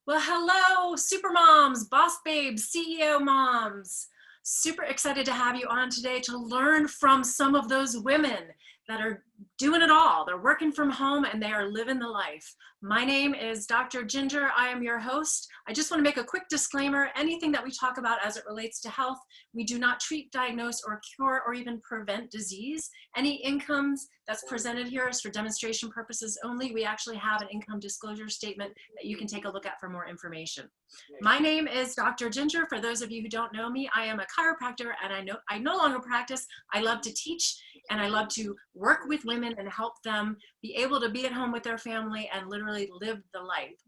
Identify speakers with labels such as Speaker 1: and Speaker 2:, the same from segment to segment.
Speaker 1: Well, hello, super moms, boss babes, CEO moms. Super excited to have you on today to learn from some of those women that are doing it all. They're working from home and they are living the life. My name is Dr. Ginger. I am your host. I just want to make a quick disclaimer. Anything that we talk about as it relates to health, we do not treat, diagnose, or cure, or even prevent disease. Any incomes that's presented here is for demonstration purposes only. We actually have an income disclosure statement that you can take a look at for more information. My name is Dr. Ginger. For those of you who don't know me, I am a chiropractor and I no longer practice. I love to teach and I love to work with women and help them be able to be at home with their family and literally live the life.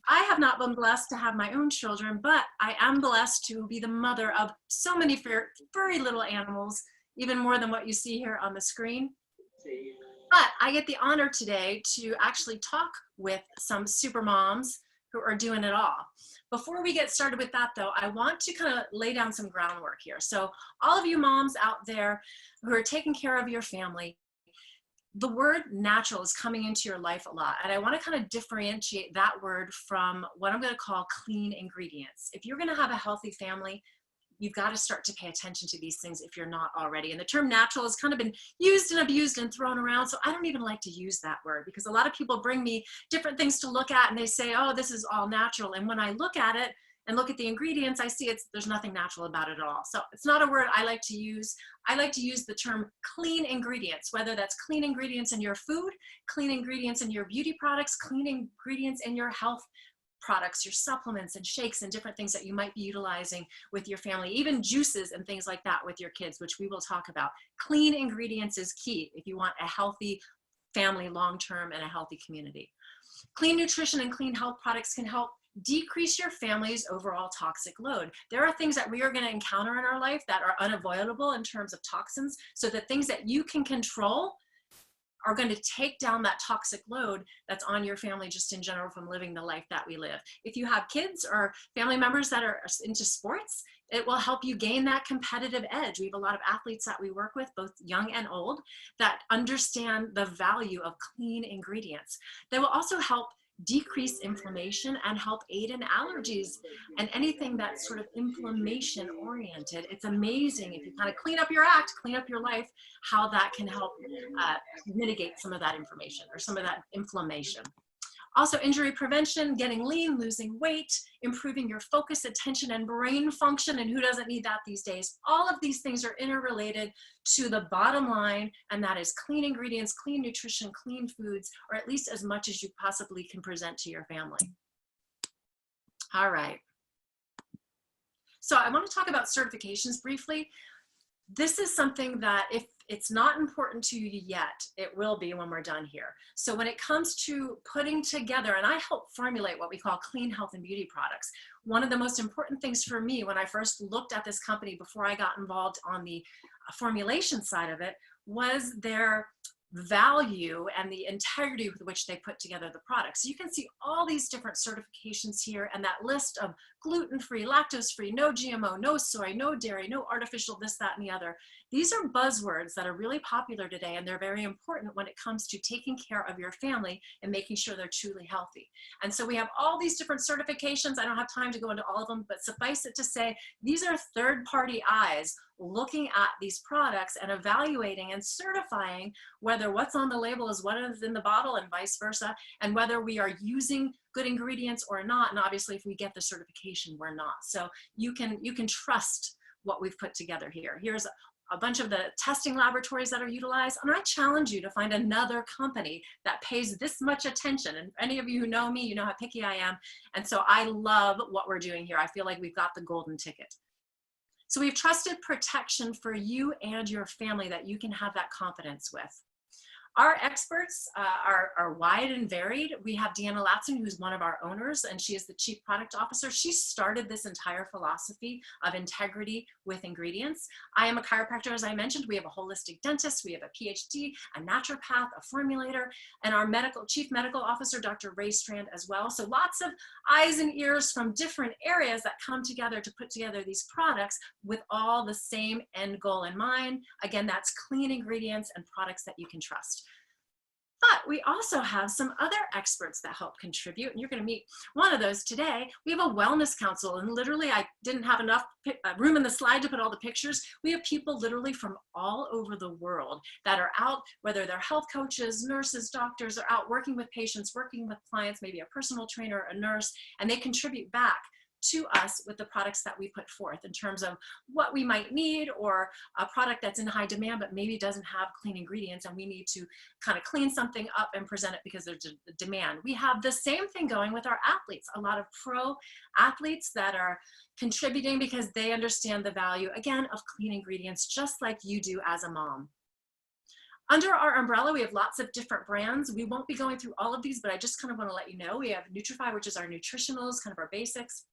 Speaker 1: I have not been blessed to have my own children, but I am blessed to be the mother of so many furry little animals, even more than what you see here on the screen. But I get the honor today to actually talk with some super moms who are doing it all. Before we get started with that though, I want to kind of lay down some groundwork here. So all of you moms out there who are taking care of your family, the word natural is coming into your life a lot. And I want to kind of differentiate that word from what I'm going to call clean ingredients. If you're going to have a healthy family, you've got to start to pay attention to these things if you're not already. And the term natural has kind of been used and abused and thrown around. So I don't even like to use that word because a lot of people bring me different things to look at and they say, oh, this is all natural. And when I look at it and look at the ingredients, I see there's nothing natural about it at all. So it's not a word I like to use. I like to use the term clean ingredients, whether that's clean ingredients in your food, clean ingredients in your beauty products, clean ingredients in your health products, your supplements and shakes and different things that you might be utilizing with your family, even juices and things like that with your kids, which we will talk about. Clean ingredients is key if you want a healthy family long-term and a healthy community. Clean nutrition and clean health products can help decrease your family's overall toxic load. There are things that we are going to encounter in our life that are unavoidable in terms of toxins. So the things that you can control are going to take down that toxic load that's on your family just in general from living the life that we live. If you have kids or family members that are into sports, it will help you gain that competitive edge. We have a lot of athletes that we work with, both young and old, that understand the value of clean ingredients. They will also help decrease inflammation and help aid in allergies and anything that's sort of inflammation oriented. It's amazing if you kind of clean up your act, clean up your life, how that can help mitigate some of that inflammation or some of that inflammation. Also, injury prevention, getting lean, losing weight, improving your focus, attention, and brain function. And who doesn't need that these days? All of these things are interrelated to the bottom line, and that is clean ingredients, clean nutrition, clean foods, or at least as much as you possibly can present to your family. All right. So I want to talk about certifications briefly. This is something that if it's not important to you yet, it will be when we're done here. So when it comes to putting together, and I help formulate what we call clean health and beauty products, one of the most important things for me when I first looked at this company before I got involved on the formulation side of it was their value and the integrity with which they put together the products. So you can see all these different certifications here and that list of gluten-free, lactose-free, no GMO, no soy, no dairy, no artificial this, that, and the other. These are buzzwords that are really popular today, and they're very important when it comes to taking care of your family and making sure they're truly healthy. And so we have all these different certifications. I don't have time to go into all of them, but suffice it to say, these are third-party eyes looking at these products and evaluating and certifying whether what's on the label is what is in the bottle and vice versa, and whether we are using good ingredients or not. And obviously if we get the certification, we're not. So you can trust what we've put together here. Here's a bunch of the testing laboratories that are utilized. And I challenge you to find another company that pays this much attention. And any of you who know me, you know how picky I am. And so I love what we're doing here. I feel like we've got the golden ticket. So we've trusted protection for you and your family that you can have that confidence with. Our experts are wide and varied. We have Deanna Latson, who's one of our owners, and she is the Chief Product Officer. She started this entire philosophy of integrity with ingredients. I am a chiropractor, as I mentioned. We have a holistic dentist, we have a PhD, a naturopath, a formulator, and our Chief Medical Officer, Dr. Ray Strand, as well. So lots of eyes and ears from different areas that come together to put together these products with all the same end goal in mind. Again, that's clean ingredients and products that you can trust. But we also have some other experts that help contribute, and you're going to meet one of those today. We have a wellness council, and literally I didn't have enough room in the slide to put all the pictures. We have people literally from all over the world that are out, whether they're health coaches, nurses, doctors, are out working with patients, working with clients, maybe a personal trainer, a nurse, and they contribute back to us with the products that we put forth in terms of what we might need, or a product that's in high demand but maybe doesn't have clean ingredients and we need to kind of clean something up and present it because there's a demand. We have the same thing going with our athletes, a lot of pro athletes that are contributing because they understand the value, again, of clean ingredients, just like you do as a mom. Under our umbrella, we have lots of different brands. We won't be going through all of these, but I just kind of want to let you know we have Nutrify, which is our nutritionals, kind of our basics.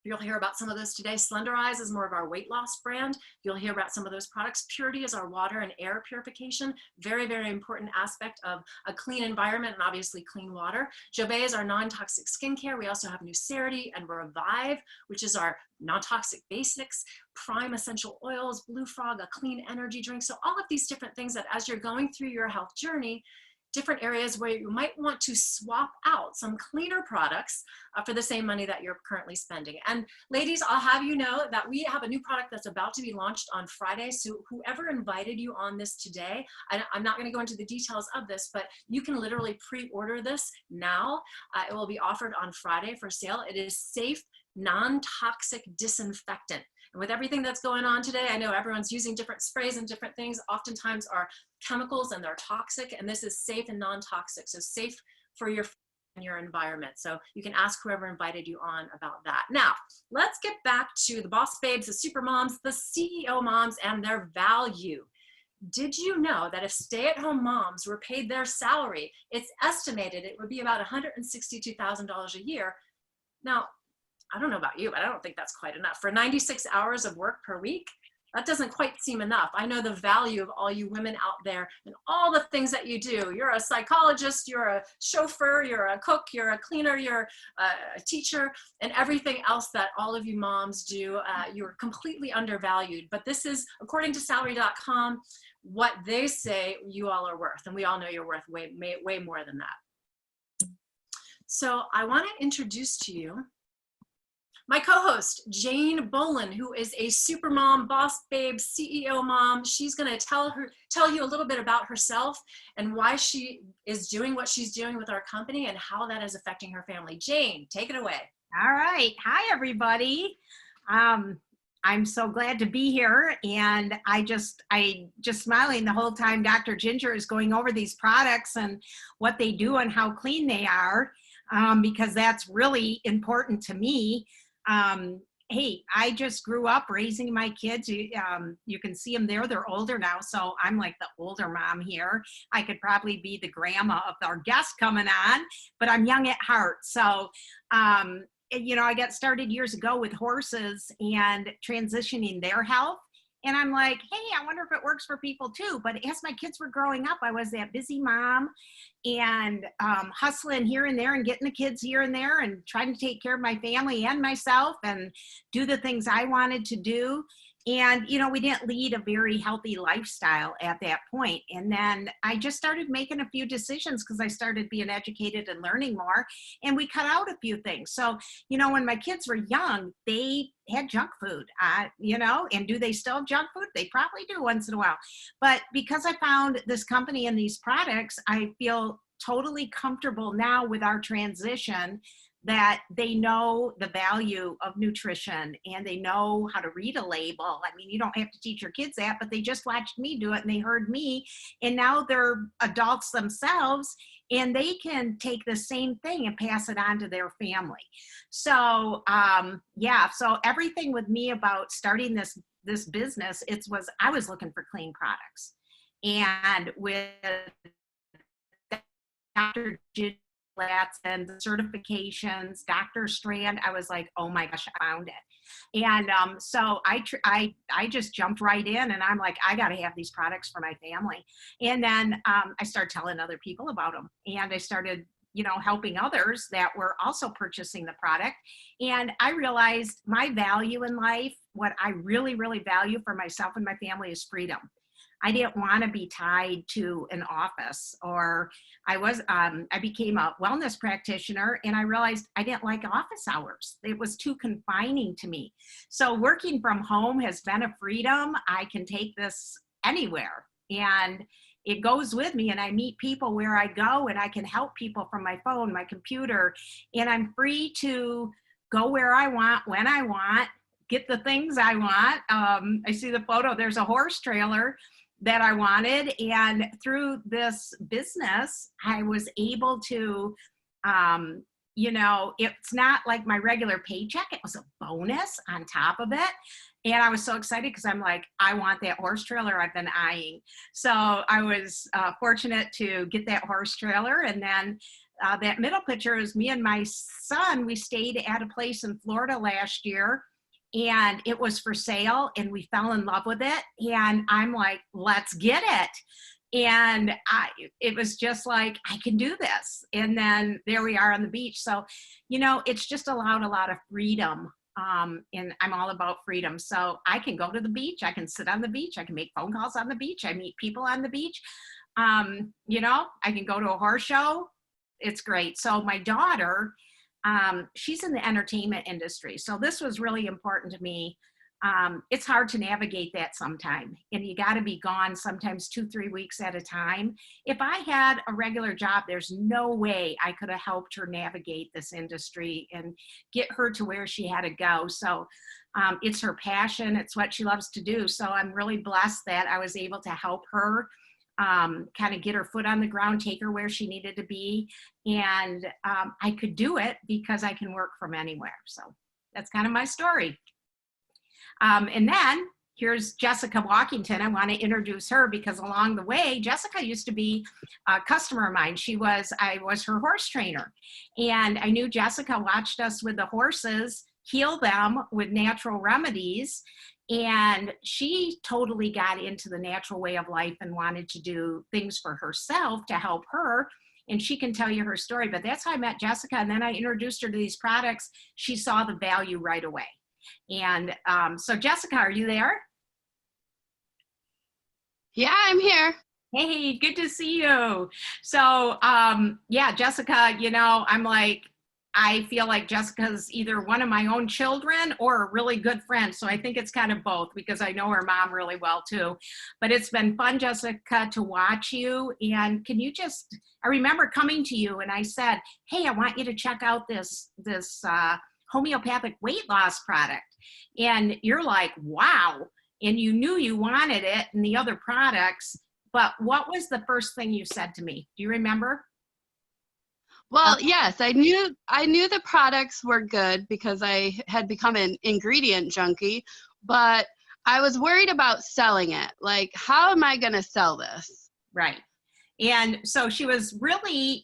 Speaker 1: You'll hear about some of those today. Slenderize is more of our weight loss brand. You'll hear about some of those products. Purity is our water and air purification. Very, very important aspect of a clean environment and obviously clean water. Jobé is our non-toxic skincare. We also have Nucerity and Revive, which is our non-toxic basics. Prime essential oils, Blue Frog, a clean energy drink. So all of these different things that as you're going through your health journey, different areas where you might want to swap out some cleaner products for the same money that you're currently spending. And ladies, I'll have you know that we have a new product that's about to be launched on Friday. So whoever invited you on this today, I'm not going to go into the details of this, but you can literally pre-order this now. It will be offered on Friday for sale. It is safe, non-toxic disinfectant. And with everything that's going on today, I know everyone's using different sprays and different things, oftentimes are chemicals and they're toxic, and this is safe and non-toxic, so safe for your environment. So you can ask whoever invited you on about that. Now, let's get back to the boss babes, the super moms, the CEO moms, and their value. Did you know that if stay-at-home moms were paid their salary, it's estimated it would be about $162,000 a year? Now, I don't know about you, but I don't think that's quite enough. For 96 hours of work per week, that doesn't quite seem enough. I know the value of all you women out there and all the things that you do. You're a psychologist, you're a chauffeur, you're a cook, you're a cleaner, you're a teacher, and everything else that all of you moms do. You're completely undervalued. But this is, according to salary.com, what they say you all are worth. And we all know you're worth way more than that. So I want to introduce to you my co-host, Jane Bolin, who is a super mom, boss babe, CEO mom. She's going to tell you a little bit about herself and why she is doing what she's doing with our company and how that is affecting her family. Jane, take it away.
Speaker 2: All right. Hi, everybody. I'm so glad to be here, and I just smiling the whole time Dr. Ginger is going over these products and what they do and how clean they are, because that's really important to me. Hey, I just grew up raising my kids. You can see them there. They're older now, so I'm like the older mom here. I could probably be the grandma of our guest coming on, but I'm young at heart. So, you know, I got started years ago with horses and transitioning their health. And I'm like, hey, I wonder if it works for people too. But as my kids were growing up, I was that busy mom and hustling here and there and getting the kids here and there and trying to take care of my family and myself and do the things I wanted to do. And, you know, we didn't lead a very healthy lifestyle at that point. And then I just started making a few decisions because I started being educated and learning more. And we cut out a few things. So, you know, when my kids were young, they had junk food, you know, and do they still have junk food? They probably do once in a while. But because I found this company and these products, I feel totally comfortable now with our transition that they know the value of nutrition and they know how to read a label. I mean, you don't have to teach your kids that, but they just watched me do it and they heard me, and now they're adults themselves and they can take the same thing and pass it on to their family. So yeah, so everything with me about starting this business, I was looking for clean products, and with Dr. and the certifications, Dr. Strand, I was like, oh my gosh, I found it. And so I just jumped right in, and I'm like, I got to have these products for my family. And then I started telling other people about them, and I started, you know, helping others that were also purchasing the product. And I realized my value in life, what I really, really value for myself and my family, is freedom. I didn't want to be tied to an office, or I became a wellness practitioner and I realized I didn't like office hours. It was too confining to me. So working from home has been a freedom. I can take this anywhere and it goes with me, and I meet people where I go, and I can help people from my phone, my computer, and I'm free to go where I want, when I want, get the things I want. I see the photo, there's a horse trailer that I wanted. And through this business, I was able to, it's not like my regular paycheck. It was a bonus on top of it. And I was so excited because I'm like, I want that horse trailer I've been eyeing. So I was fortunate to get that horse trailer. And then that middle picture is me and my son. We stayed at a place in Florida last year, and it was for sale, and we fell in love with it. And I'm like, let's get it. And it was just like, I can do this. And then there we are on the beach. So, it's just allowed a lot of freedom. And I'm all about freedom. So I can go to the beach. I can sit on the beach. I can make phone calls on the beach. I meet people on the beach. I can go to a horse show. It's great. So my daughter, she's in the entertainment industry. So this was really important to me. It's hard to navigate that sometime, and you got to be gone sometimes 2-3 weeks at a time. If I had a regular job, there's no way I could have helped her navigate this industry and get her to where she had to go. So it's her passion. It's what she loves to do. So I'm really blessed that I was able to help her kind of get her foot on the ground, take her where she needed to be. And I could do it because I can work from anywhere. So that's kind of my story. And then here's Jessica Walkington. I want to introduce her because along the way, Jessica used to be a customer of mine. I was her horse trainer. And I knew Jessica watched us with the horses, heal them with natural remedies. And she totally got into the natural way of life and wanted to do things for herself to help her. And she can tell you her story, but that's how I met Jessica. And then I introduced her to these products. She saw the value right away. And so Jessica, are you there?
Speaker 3: Yeah, I'm here.
Speaker 2: Hey, good to see you. So Jessica, I'm like, I feel like Jessica's either one of my own children or a really good friend. So I think it's kind of both because I know her mom really well too. But it's been fun, Jessica, to watch you. And I remember coming to you and I said, hey, I want you to check out this homeopathic weight loss product. And you're like, wow. And you knew you wanted it and the other products, but what was the first thing you said to me? Do you remember?
Speaker 3: Well, yes, I knew the products were good because I had become an ingredient junkie, but I was worried about selling it. Like, how am I going to sell this?
Speaker 2: Right. And so she was really,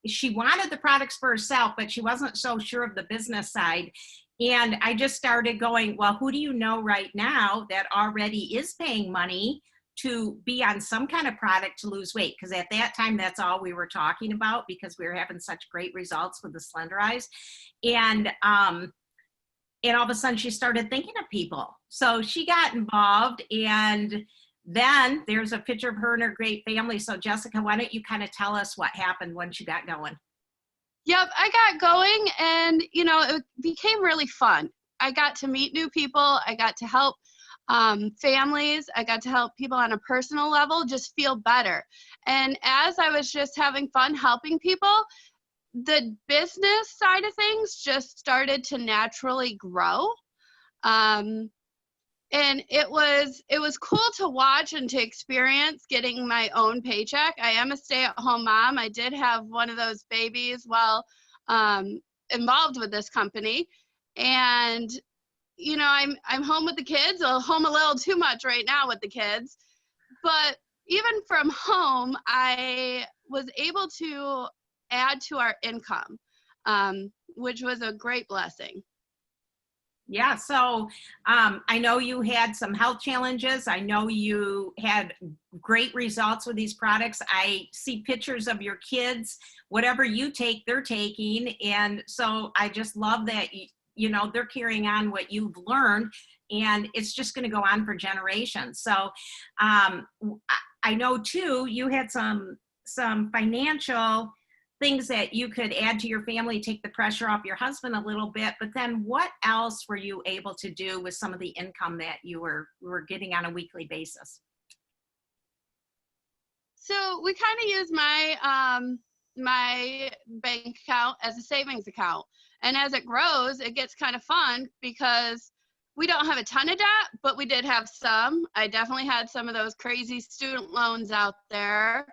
Speaker 2: she wanted the products for herself, but she wasn't so sure of the business side. And I just started going, well, who do you know right now that already is paying money to be on some kind of product to lose weight? Because at that time, that's all we were talking about because we were having such great results with the Slenderize. And all of a sudden she started thinking of people. So she got involved, and then there's a picture of her and her great family. So Jessica, why don't you kind of tell us what happened when she got going?
Speaker 3: Yep, I got going and, it became really fun. I got to meet new people. I got to help families. I got to help people on a personal level just feel better. And as I was just having fun helping people, the business side of things just started to naturally grow. And it was cool to watch and to experience getting my own paycheck. I am a stay-at-home mom. I did have one of those babies while involved with this company. And, I'm home with the kids. I'm home a little too much right now with the kids. But even from home, I was able to add to our income, which was a great blessing.
Speaker 2: Yeah, so I know you had some health challenges. I know you had great results with these products. I see pictures of your kids. Whatever you take, they're taking. And so I just love that they're carrying on what you've learned, and it's just going to go on for generations. So I know too, you had some financial things that you could add to your family, take the pressure off your husband a little bit, but then what else were you able to do with some of the income that you were getting on a weekly basis?
Speaker 3: So we kind of use my bank account as a savings account. And as it grows, it gets kind of fun because we don't have a ton of debt, but we did have some. I definitely had some of those crazy student loans out there.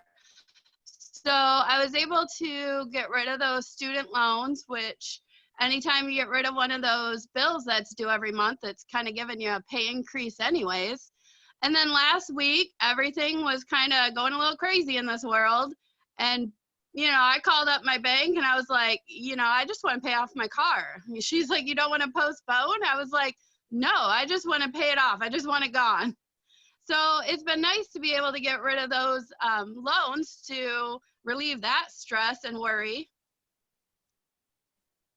Speaker 3: So I was able to get rid of those student loans, which anytime you get rid of one of those bills that's due every month, it's kind of giving you a pay increase anyways. And then last week, everything was kind of going a little crazy in this world. And, I called up my bank and I was like, I just want to pay off my car. She's like, you don't want to postpone? I was like, no, I just want to pay it off. I just want it gone. So it's been nice to be able to get rid of those loans to relieve that stress and worry.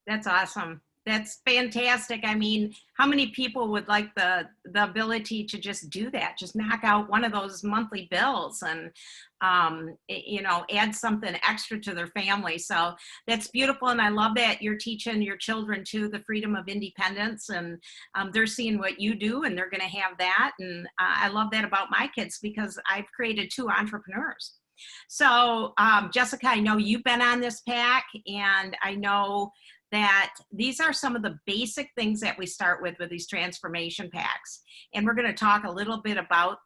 Speaker 2: That's awesome. That's fantastic. I mean, how many people would like the ability to just do that? Just knock out one of those monthly bills and, add something extra to their family. So that's beautiful. And I love that you're teaching your children too, the freedom of independence, and they're seeing what you do and they're going to have that. And I love that about my kids because I've created 2 entrepreneurs. So Jessica, I know you've been on this pack, and I know that these are some of the basic things that we start with these transformation packs. And we're going to talk a little bit about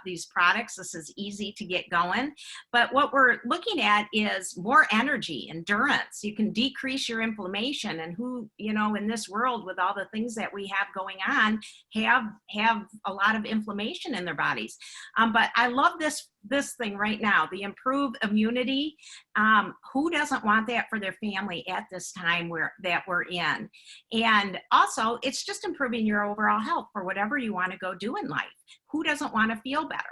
Speaker 2: these products. This is easy to get going. But what we're looking at is more energy, endurance. You can decrease your inflammation, and who, in this world with all the things that we have going on, have a lot of inflammation in their bodies. But I love this thing right now, the improved immunity. Who doesn't want that for their family at this time that we're in? And also, it's just improving your overall health for whatever you want to go do in life. Who doesn't want to feel better?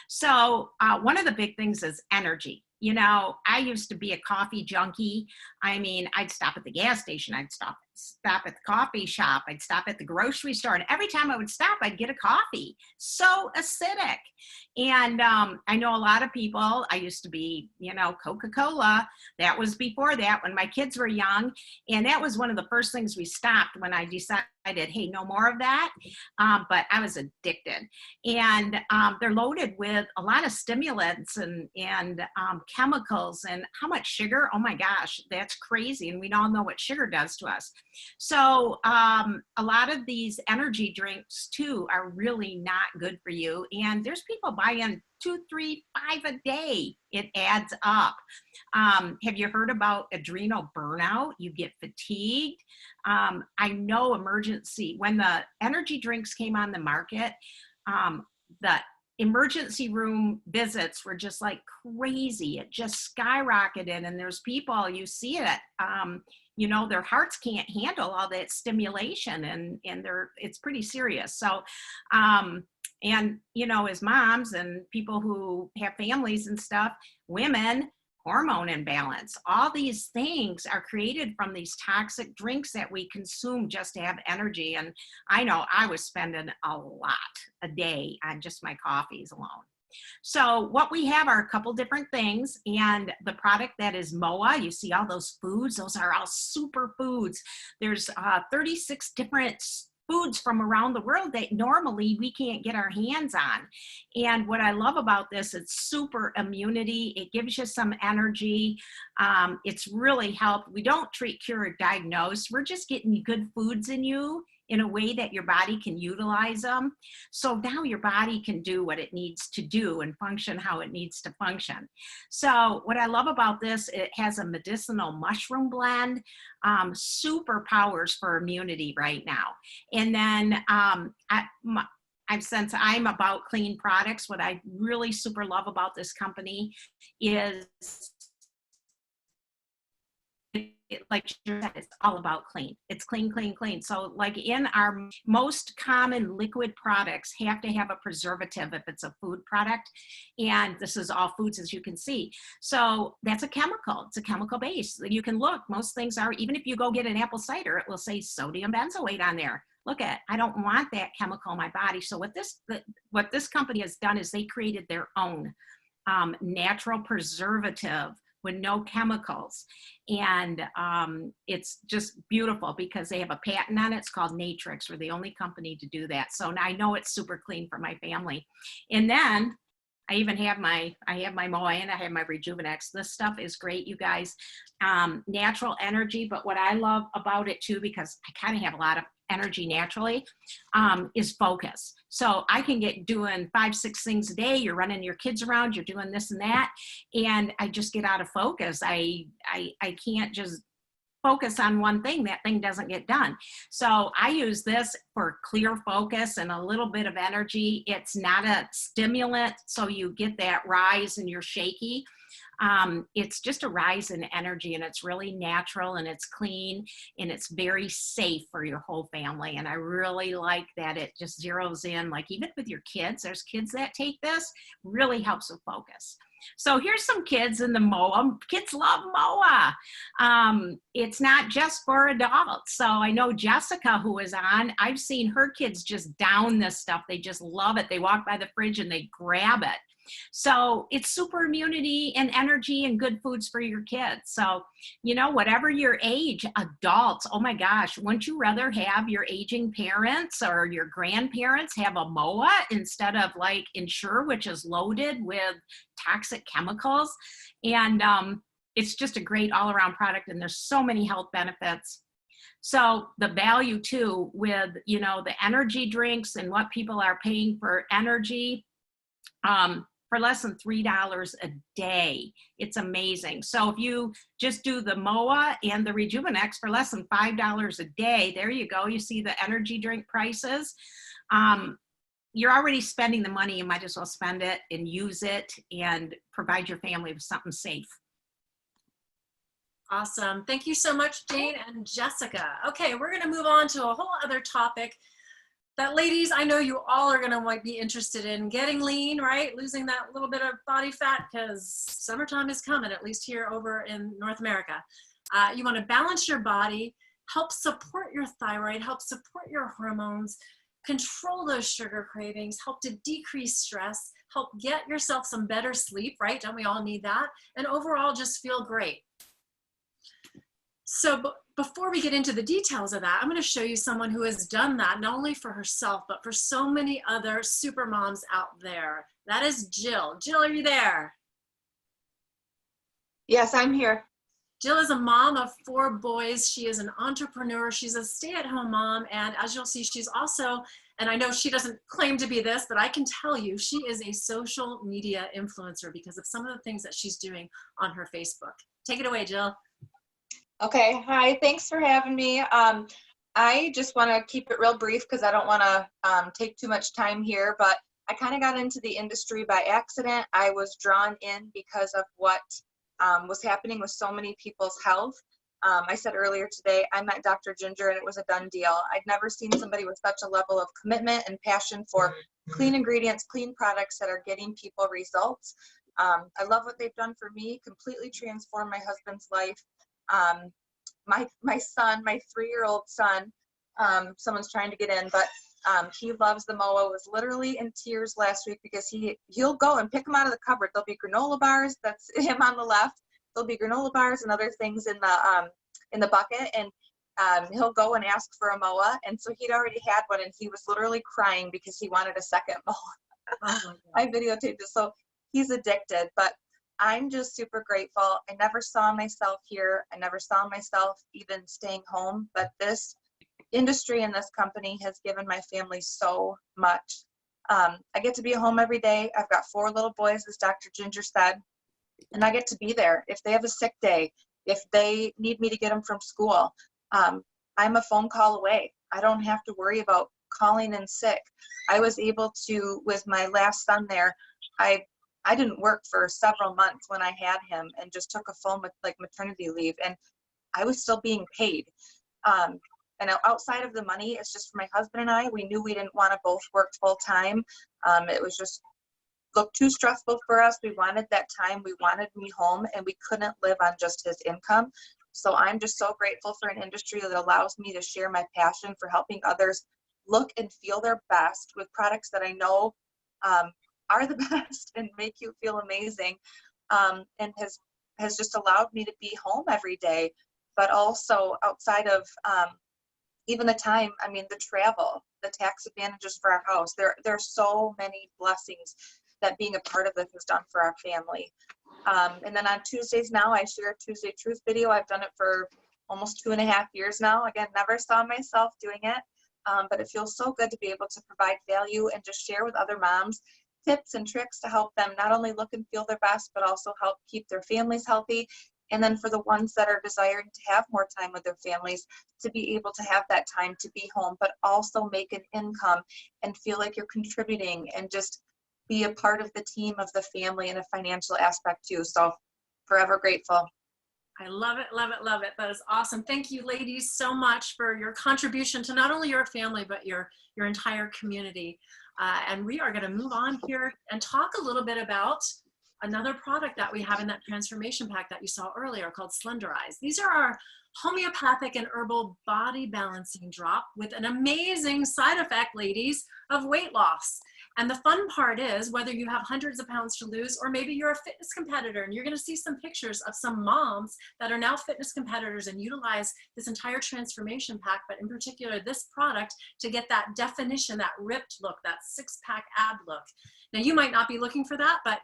Speaker 2: So one of the big things is energy. I used to be a coffee junkie. I mean, I'd stop at the gas station. I'd stop at the coffee shop. I'd stop at the grocery store. And every time I would stop, I'd get a coffee. So acidic. And I know a lot of people, I used to be, Coca-Cola. That was before that when my kids were young. And that was one of the first things we stopped when I decided, hey, no more of that. But I was addicted. And they're loaded with a lot of stimulants and chemicals, and how much sugar. Oh my gosh, that's crazy. And we all know what sugar does to us. So a lot of these energy drinks too are really not good for you. And there's people buying 2, 3, 5 a day. It adds up. Have you heard about adrenal burnout? You get fatigued. I know when the energy drinks came on the market, the emergency room visits were just like crazy. It just skyrocketed, and there's people, you see it, their hearts can't handle all that stimulation, and it's pretty serious. So, as moms and people who have families and stuff, women, hormone imbalance, all these things are created from these toxic drinks that we consume just to have energy. And I know I was spending a lot a day on just my coffees alone. So what we have are a couple different things, and the product that is MOA, you see all those foods, those are all super foods. There's 36 different foods from around the world that normally we can't get our hands on. And what I love about this, it's super immunity. It gives you some energy. It's really helped. We don't treat, cure, or diagnose. We're just getting good foods in you in a way that your body can utilize them. So now your body can do what it needs to do and function how it needs to function. So what I love about this, it has a medicinal mushroom blend, super powers for immunity right now. And then since I'm about clean products, what I really super love about this company is like you said, it's all about clean. It's clean, clean, clean. So like in our most common liquid products have to have a preservative if it's a food product. And this is all foods, as you can see. So that's a chemical. It's a chemical base. You can look, most things are, even if you go get an apple cider, it will say sodium benzoate on there. Look at, I don't want that chemical in my body. So what this company has done is they created their own natural preservative with no chemicals. And it's just beautiful because they have a patent on it. It's called Natrix. We're the only company to do that. So now I know it's super clean for my family. And then I even have I have my MOA and I have my Rejuvenex. This stuff is great, you guys. Natural energy, but what I love about it too, because I kind of have a lot of energy naturally, is focus. So I can get doing 5, 6 things a day. You're running your kids around, you're doing this and that, and I just get out of focus. I can't just focus on one thing. That thing doesn't get done. So I use this for clear focus and a little bit of energy. It's not a stimulant, so you get that rise and you're shaky. It's just a rise in energy, and it's really natural, and it's clean, and it's very safe for your whole family. And I really like that it just zeroes in, like even with your kids, there's kids that take this, really helps with focus. So here's some kids in the MOA. Kids love MOA. It's not just for adults. So I know Jessica, who is on, I've seen her kids just down this stuff. They just love it. They walk by the fridge and they grab it. So it's super immunity and energy and good foods for your kids. So, you know, whatever your age, adults, oh my gosh, wouldn't you rather have your aging parents or your grandparents have a MOA instead of like Ensure, which is loaded with toxic chemicals? And it's just a great all-around product, and there's so many health benefits. So the value too with, you know, the energy drinks and what people are paying for energy, for less than $3 a day. It's amazing. So if you just do the MOA and the Rejuvenex for less than $5 a day, there you go. You see the energy drink prices. You're already spending the money. You might as well spend it and use it and provide your family with something safe.
Speaker 1: Awesome. Thank you so much, Jane and Jessica. Okay, we're going to move on to a whole other topic that, ladies, I know you all are going to be interested in: getting lean, right? Losing that little bit of body fat, because summertime is coming, at least here over in North America. You want to balance your body, help support your thyroid, help support your hormones, control those sugar cravings, help to decrease stress, help get yourself some better sleep, right? Don't we all need that? And overall, just feel great. So before we get into the details of that, I'm going to show you someone who has done that, not only for herself, but for so many other super moms out there. That is Jill. Jill, are you there?
Speaker 4: Yes, I'm here.
Speaker 1: Jill is a mom of 4 boys. She is an entrepreneur. She's a stay-at-home mom. And as you'll see, she's also, and I know she doesn't claim to be this, but I can tell you she is a social media influencer because of some of the things that she's doing on her Facebook. Take it away, Jill.
Speaker 4: Okay, hi, thanks for having me. I just want to keep it real brief because I don't want to take too much time here, but I kind of got into the industry by accident. I was drawn in because of what was happening with so many people's health. I said earlier today, I met Dr. Ginger and it was a done deal. I'd never seen somebody with such a level of commitment and passion for clean ingredients, clean products that are getting people results. I love what they've done for me, completely transformed my husband's life. My son, my 3-year-old son, someone's trying to get in, but he loves the MOA, was literally in tears last week because he'll go and pick them out of the cupboard. There'll be granola bars, that's him on the left. There'll be granola bars and other things in the bucket, and he'll go and ask for a MOA. And so he'd already had one, and he was literally crying because he wanted a second MOA. Oh I videotaped it, so he's addicted, but I'm just super grateful. I never saw myself here. I never saw myself even staying home, but this industry and this company has given my family so much. I get to be at home every day. I've got 4 little boys, as Dr. Ginger said, and I get to be there. If they have a sick day, if they need me to get them from school, I'm a phone call away. I don't have to worry about calling in sick. I was able to, with my last son there, I didn't work for several months when I had him and just took a full maternity leave. And I was still being paid. And outside of the money, it's just for my husband and I. We knew we didn't want to both work full time. It was just looked too stressful for us. We wanted that time. We wanted me home, and we couldn't live on just his income. So I'm just so grateful for an industry that allows me to share my passion for helping others look and feel their best with products that I know are the best and make you feel amazing, and has just allowed me to be home every day. But also outside of even the time, I mean, the travel, the tax advantages for our house, there are so many blessings that being a part of this has done for our family. And then on Tuesdays now, I share a Tuesday Truth video. I've done it for almost 2.5 years now. Again, never saw myself doing it, but it feels so good to be able to provide value and just share with other moms tips and tricks to help them not only look and feel their best, but also help keep their families healthy. And then for the ones that are desiring to have more time with their families, to be able to have that time to be home, but also make an income and feel like you're contributing and just be a part of the team of the family in a financial aspect too. So forever grateful.
Speaker 1: I love it, love it, love it. That is awesome. Thank you, ladies, so much for your contribution to not only your family, but your entire community. And we are going to move on here and talk a little bit about another product that we have in that transformation pack that you saw earlier called Slenderize. These are our homeopathic and herbal body balancing drop with an amazing side effect, ladies, of weight loss. And the fun part is, whether you have hundreds of pounds to lose, or maybe you're a fitness competitor, and you're going to see some pictures of some moms that are now fitness competitors and utilize this entire transformation pack, but in particular this product, to get that definition, that ripped look, that six-pack ab look. Now, you might not be looking for that, but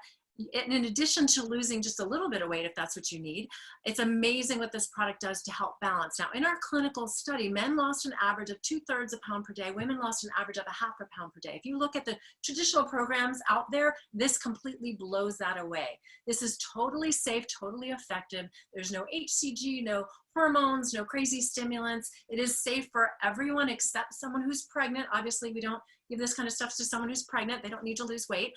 Speaker 1: in addition to losing just a little bit of weight, if that's what you need, it's amazing what this product does to help balance. Now, in our clinical study, men lost an average of 2/3 a pound per day. Women lost an average of 1/2 a pound per day. If you look at the traditional programs out there, this completely blows that away. This is totally safe, totally effective. There's no HCG, no hormones, no crazy stimulants. It is safe for everyone except someone who's pregnant. Obviously, we don't give this kind of stuff to someone who's pregnant. They don't need to lose weight.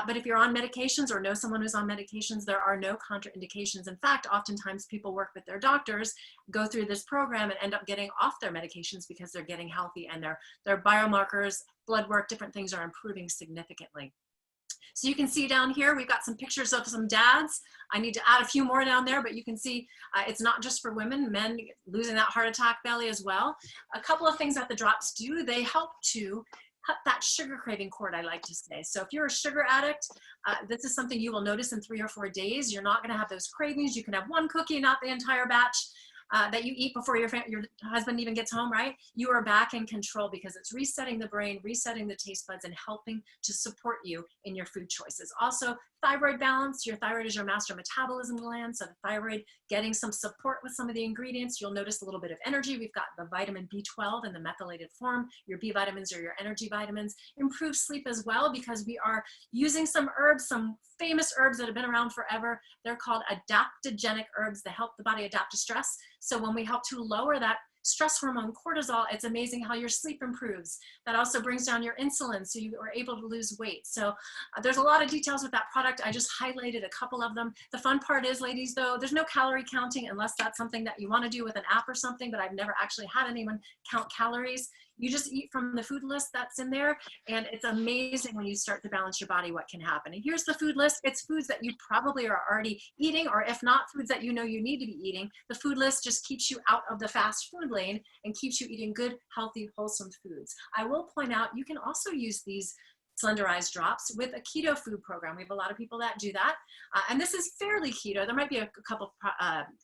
Speaker 1: But if you're on medications or know someone who's on medications, there are no contraindications. In fact, oftentimes people work with their doctors, go through this program, and end up getting off their medications because they're getting healthy and their biomarkers, blood work, different things are improving significantly. So you can see down here, we've got some pictures of some dads. I need to add a few more down there, but you can see it's not just for women, men losing that heart attack belly as well. A couple of things that the drops do, they help to cut that sugar craving cord, I like to say. So if you're a sugar addict, this is something you will notice in 3 or 4 days. You're not gonna have those cravings. You can have one cookie, not the entire batch that you eat before your husband even gets home, right? You are back in control because it's resetting the brain, resetting the taste buds, and helping to support you in your food choices. Also, thyroid balance. Your thyroid is your master metabolism gland, so the thyroid getting some support with some of the ingredients. You'll notice a little bit of energy. We've got the vitamin B12 in the methylated form. Your B vitamins are your energy vitamins. Improved sleep as well, because we are using some herbs, some famous herbs that have been around forever. They're called adaptogenic herbs that help the body adapt to stress. So when we help to lower that stress hormone cortisol, it's amazing how your sleep improves. That also brings down your insulin, so you are able to lose weight. So there's a lot of details with that product. I just highlighted a couple of them. The fun part is, ladies, though, there's no calorie counting unless that's something that you want to do with an app or something, but I've never actually had anyone count calories. You just eat from the food list that's in there, and it's amazing when you start to balance your body what can happen. And here's the food list. It's foods that you probably are already eating, or if not, foods that you know you need to be eating. The food list just keeps you out of the fast food lane and keeps you eating good, healthy, wholesome foods. I will point out, you can also use these Slenderize drops with a keto food program. We have a lot of people that do that. And this is fairly keto. There might be a couple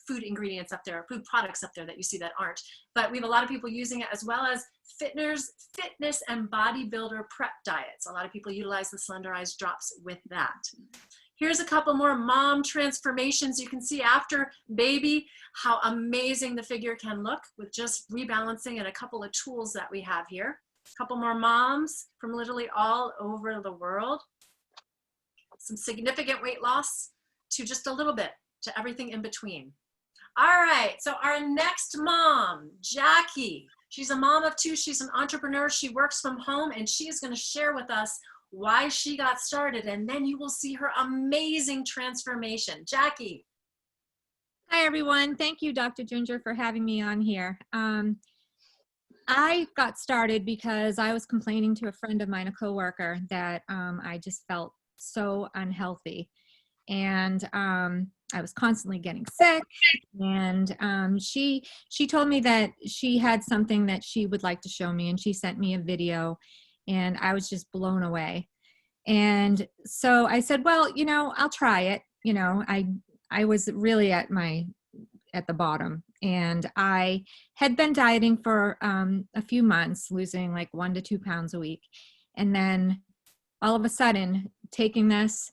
Speaker 1: food ingredients up there, food products up there that you see that aren't, but we have a lot of people using it, as well as fitness and bodybuilder prep diets. A lot of people utilize the Slenderize drops with that. Here's a couple more mom transformations. You can see after baby how amazing the figure can look with just rebalancing and a couple of tools that we have here. A couple more moms from literally all over the world. Some significant weight loss to just a little bit, to everything in between. All right, so our next mom, Jackie. She's a mom of 2. She's an entrepreneur. She works from home, and she is going to share with us why she got started, and then you will see her amazing transformation. Jackie.
Speaker 5: Hi, everyone. Thank you, Dr. Ginger, for having me on here. I got started because I was complaining to a friend of mine, a coworker, that I just felt so unhealthy. And I was constantly getting sick. And she told me that she had something that she would like to show me, and she sent me a video, and I was just blown away. And so I said, well, I'll try it. I was really at the bottom, and I had been dieting for a few months, losing like 1 to 2 pounds a week. And then all of a sudden, taking this,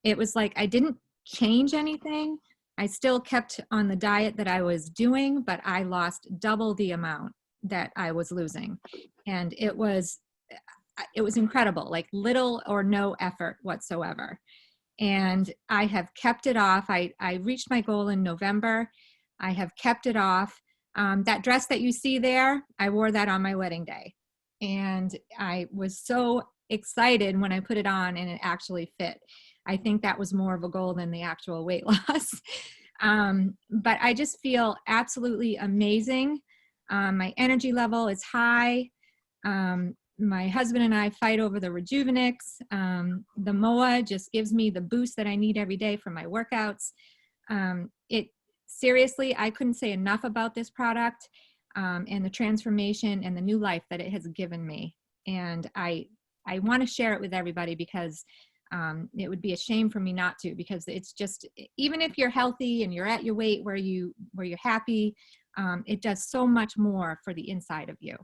Speaker 5: it was like I didn't change anything. I still kept on the diet that I was doing, but I lost double the amount that I was losing. And it was incredible, like little or no effort whatsoever. And I have kept it off. I reached my goal in November. I have kept it off. That dress that you see there, I wore that on my wedding day. And I was so excited when I put it on and it actually fit. I think that was more of a goal than the actual weight loss. But I just feel absolutely amazing. My energy level is high. My husband and I fight over the Rejuvenix. The MOA just gives me the boost that I need every day for my workouts. Seriously, I couldn't say enough about this product and the transformation and the new life that it has given me. And I want to share it with everybody because it would be a shame for me not to, because it's just, even if you're healthy and you're at your weight where you're happy, it does so much more for the inside of you.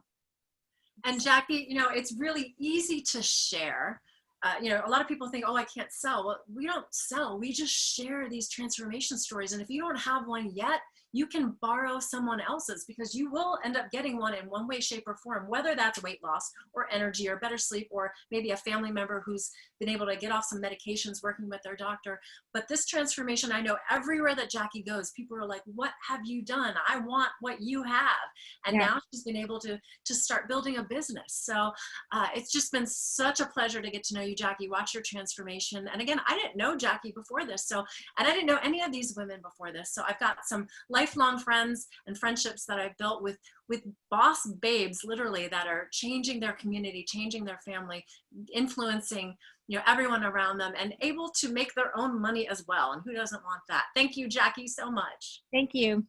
Speaker 1: And Jackie, it's really easy to share. A lot of people think, oh, I can't sell. Well, we don't sell. We just share these transformation stories. And if you don't have one yet, you can borrow someone else's, because you will end up getting one in one way, shape, or form, whether that's weight loss or energy or better sleep, or maybe a family member who's been able to get off some medications working with their doctor. But this transformation, I know everywhere that Jackie goes, people are like, what have you done? I want what you have. And
Speaker 5: Yeah.
Speaker 1: now she's been able to start building a business. So it's just been such a pleasure to get to know you, Jackie, watch your transformation. And again, I didn't know Jackie before this. And I didn't know any of these women before this. So I've got some lifelong friends and friendships that I've built with boss babes, literally, that are changing their community, changing their family, influencing everyone around them, and able to make their own money as well. And who doesn't want that? Thank you, Jackie, so much.
Speaker 5: Thank you.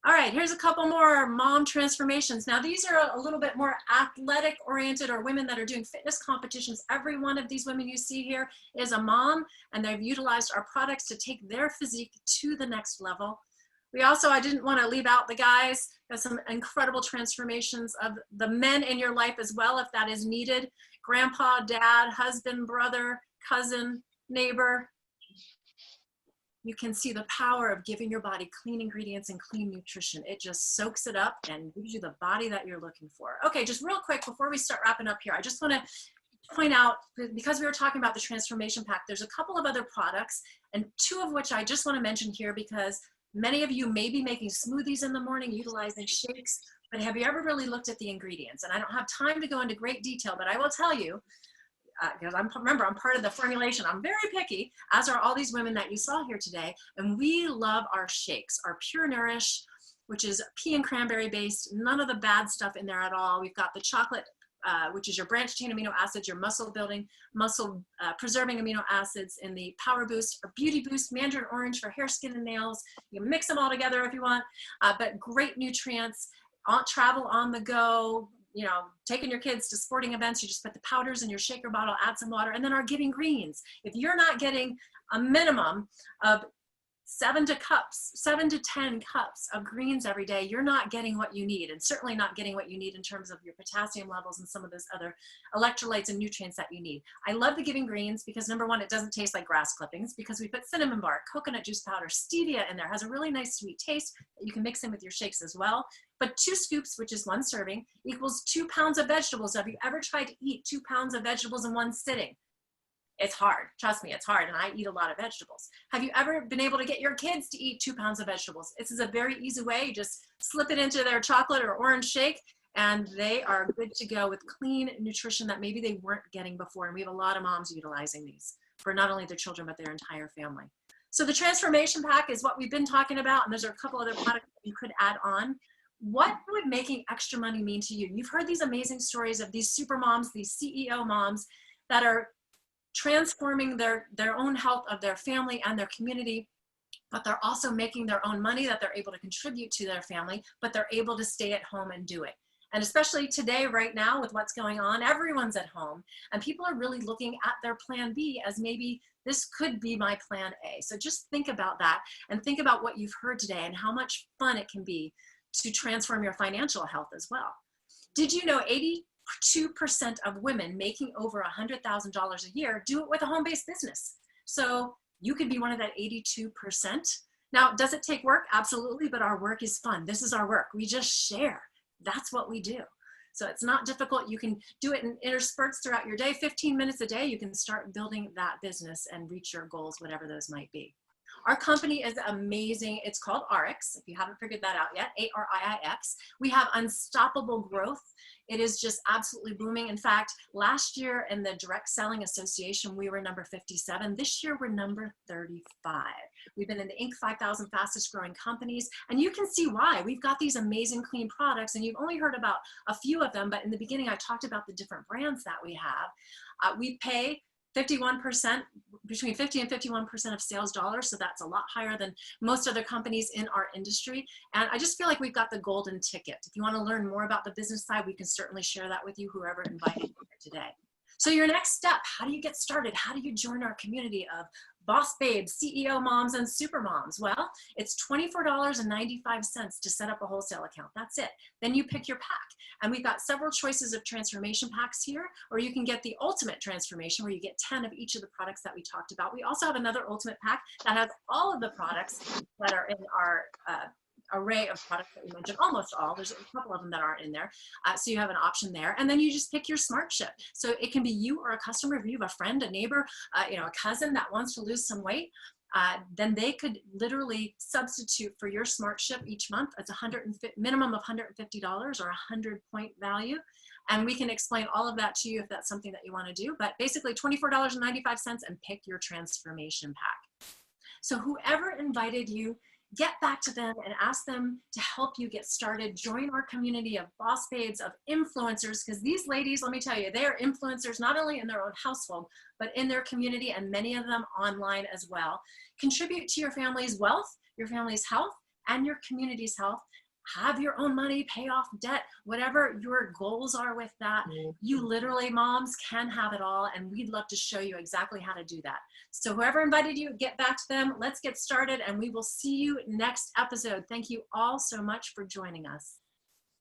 Speaker 1: All right, here's a couple more mom transformations. Now, these are a little bit more athletic oriented, or women that are doing fitness competitions. Every one of these women you see here is a mom, and they've utilized our products to take their physique to the next level. We also, I didn't want to leave out the guys. There's some incredible transformations of the men in your life as well, if that is needed. Grandpa, dad, husband, brother, cousin, neighbor. You can see the power of giving your body clean ingredients and clean nutrition. It just soaks it up and gives you the body that you're looking for. Okay, just real quick before we start wrapping up here, I just want to point out, because we were talking about the transformation pack, there's a couple of other products, and two of which I just want to mention here, because many of you may be making smoothies in the morning, utilizing shakes, but have you ever really looked at the ingredients? And I don't have time to go into great detail, but I will tell you, because remember, I'm part of the formulation. I'm very picky, as are all these women that you saw here today. And we love our shakes, our Pure Nourish, which is pea and cranberry based, none of the bad stuff in there at all. We've got the chocolate, which is your branched chain amino acids, your muscle building, muscle preserving amino acids in the Power Boost, or Beauty Boost, Mandarin Orange for hair, skin, and nails. You can mix them all together if you want, but great nutrients. Travel on the go, taking your kids to sporting events, you just put the powders in your shaker bottle, add some water, and then our Giving Greens. If you're not getting a minimum of 7 to 10 cups of greens every day, you're not getting what you need, and certainly not getting what you need in terms of your potassium levels and some of those other electrolytes and nutrients that you need. I love the Giving Greens because, number one, it doesn't taste like grass clippings, because we put cinnamon bark, coconut juice powder, stevia in there. It has a really nice sweet taste that you can mix in with your shakes as well. But 2 scoops, which is 1 serving, equals 2 pounds of vegetables. Have you ever tried to eat 2 pounds of vegetables in one sitting? It's hard. Trust me, it's hard. And I eat a lot of vegetables. Have you ever been able to get your kids to eat 2 pounds of vegetables? This is a very easy way. You just slip it into their chocolate or orange shake, and they are good to go with clean nutrition that maybe they weren't getting before. And we have a lot of moms utilizing these for not only their children, but their entire family. So the transformation pack is what we've been talking about, and there's a couple other products that you could add on. What would making extra money mean to you? You've heard these amazing stories of these super moms, these CEO moms that are transforming their own health of their family and their community, but they're also making their own money that they're able to contribute to their family, but they're able to stay at home and do it. And especially today, right now, with what's going on, everyone's at home, and people are really looking at their plan B as maybe this could be my plan A. So just think about that, and think about what you've heard today and how much fun it can be to transform your financial health as well. Did you know 82% of women making over $100,000 a year do it with a home-based business? So you could be one of that 82%. Now, does it take work? Absolutely, but our work is fun. This is our work. We just share. That's what we do. So it's not difficult. You can do it in interspurts throughout your day, 15 minutes a day. You can start building that business and reach your goals, whatever those might be. Our company is amazing. It's called RX, if you haven't figured that out yet, ARIIX. We have unstoppable growth. It is just absolutely booming. In fact, last year in the Direct Selling Association, we were number 57. This year, we're number 35. We've been in the Inc. 5000 fastest growing companies, and you can see why. We've got these amazing clean products, and you've only heard about a few of them, but in the beginning, I talked about the different brands that we have. We pay 51%, between 50 and 51% of sales dollars. So that's a lot higher than most other companies in our industry. And I just feel like we've got the golden ticket. If you want to learn more about the business side, we can certainly share that with you, whoever invited you here today. So your next step, how do you get started? How do you join our community of boss babes, CEO moms, and super moms? Well, it's $24.95 to set up a wholesale account. That's it. Then you pick your pack. And we've got several choices of transformation packs here, or you can get the ultimate transformation where you get 10 of each of the products that we talked about. We also have another ultimate pack that has all of the products that are in our array of products that we mentioned, almost all. There's a couple of them that aren't in there. So you have an option there. And then you just pick your smart ship. So it can be you or a customer. If you have a friend, a neighbor, a cousin that wants to lose some weight, then they could literally substitute for your smart ship each month. It's minimum of $150 or 100-point value. And we can explain all of that to you if that's something that you want to do. But basically $24.95 and pick your transformation pack. So whoever invited you, get back to them and ask them to help you get started. Join our community of boss babes, of influencers, because these ladies, let me tell you, they are influencers not only in their own household, but in their community, and many of them online as well. Contribute to your family's wealth, your family's health, and your community's health. Have your own money, pay off debt, whatever your goals are with that. You literally, moms, can have it all, and we'd love to show you exactly how to do that. So whoever invited you, get back to them. Let's get started, and we will see you next episode. Thank you all so much for joining us.